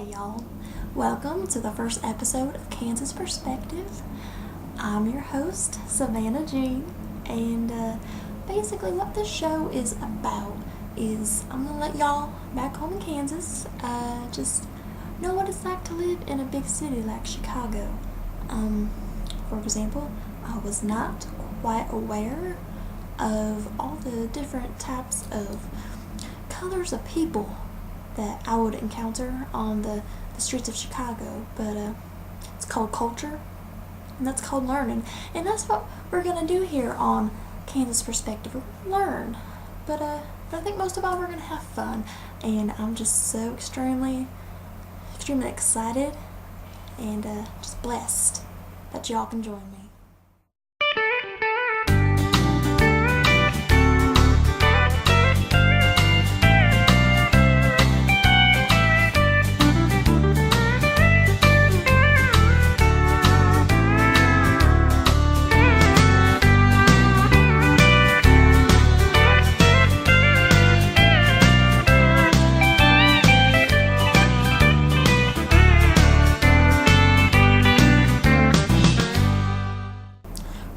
Hey y'all, welcome to the first episode of Kansas Perspective. I'm your host, Savannah G, and basically what this show is about is I'm going to let y'all back home in Kansas just know what it's like to live in a big city like Chicago. For example, I was not quite aware of all the different types of colors of people that I would encounter on the streets of Chicago, but it's called culture, and that's called learning, and that's what we're gonna do here on Kansas Perspective. We're gonna learn, but I think most of all we're gonna have fun, and I'm just so extremely excited and just blessed that y'all can join me.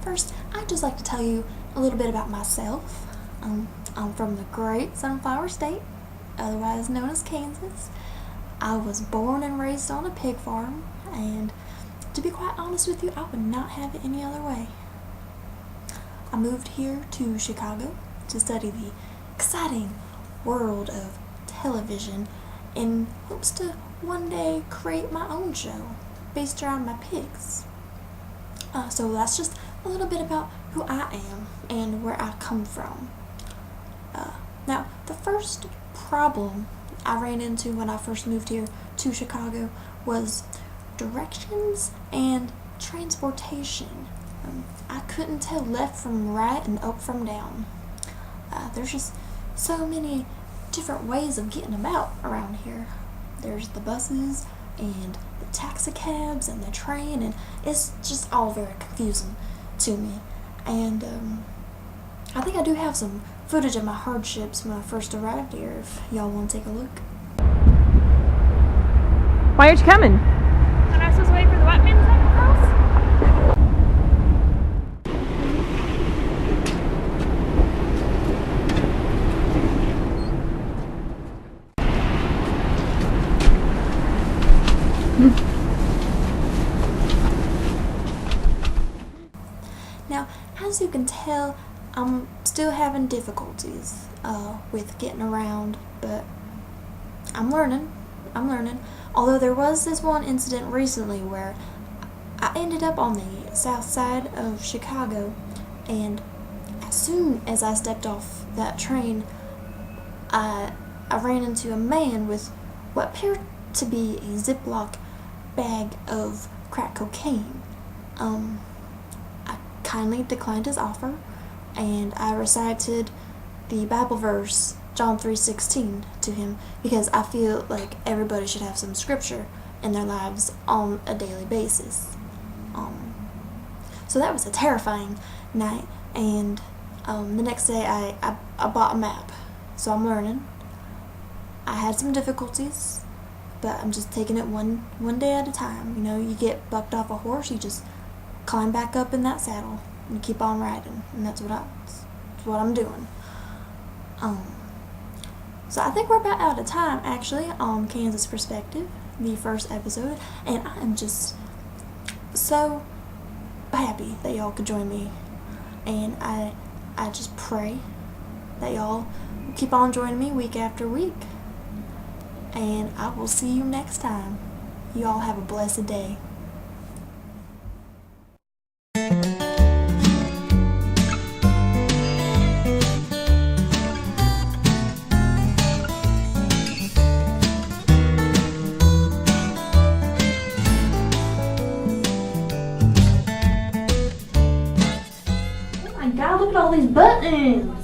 First, I'd just like to tell you a little bit about myself. I'm from the great Sunflower State, otherwise known as Kansas. I was born and raised on a pig farm, and to be quite honest with you, I would not have it any other way. I moved here to Chicago to study the exciting world of television in hopes to one day create my own show based around my pigs. So that's just a little bit about who I am and where I come from. Now, the first problem I ran into when I first moved here to Chicago was directions and transportation. I couldn't tell left from right and up from down. There's just so many different ways of getting about around here. There's the buses and the taxi cabs and the train, and it's just all very confusing to me. And I think I do have some footage of my hardships when I first arrived here if y'all want to take a look. Why aren't you coming? Am I supposed to wait for the white man's house? Now, as you can tell, I'm still having difficulties with getting around, but I'm learning. Although there was this one incident recently where I ended up on the south side of Chicago, and as soon as I stepped off that train, I ran into a man with what appeared to be a Ziploc bag of crack cocaine. I kindly declined his offer, and I recited the Bible verse John 3:16 to him because I feel like everybody should have some scripture in their lives on a daily basis. So that was a terrifying night, and the next day I bought a map. So I'm learning. I had some difficulties, but I'm just taking it one day at a time. You know, you get bucked off a horse, you just climb back up in that saddle and keep on riding, and that's what I'm doing. So I think we're about out of time actually on Kansas Perspective, the first episode, and I am just so happy that y'all could join me, and I just pray that y'all keep on joining me week after week, and I will see you next time. You all have a blessed day. Oh my God, look at all these buttons!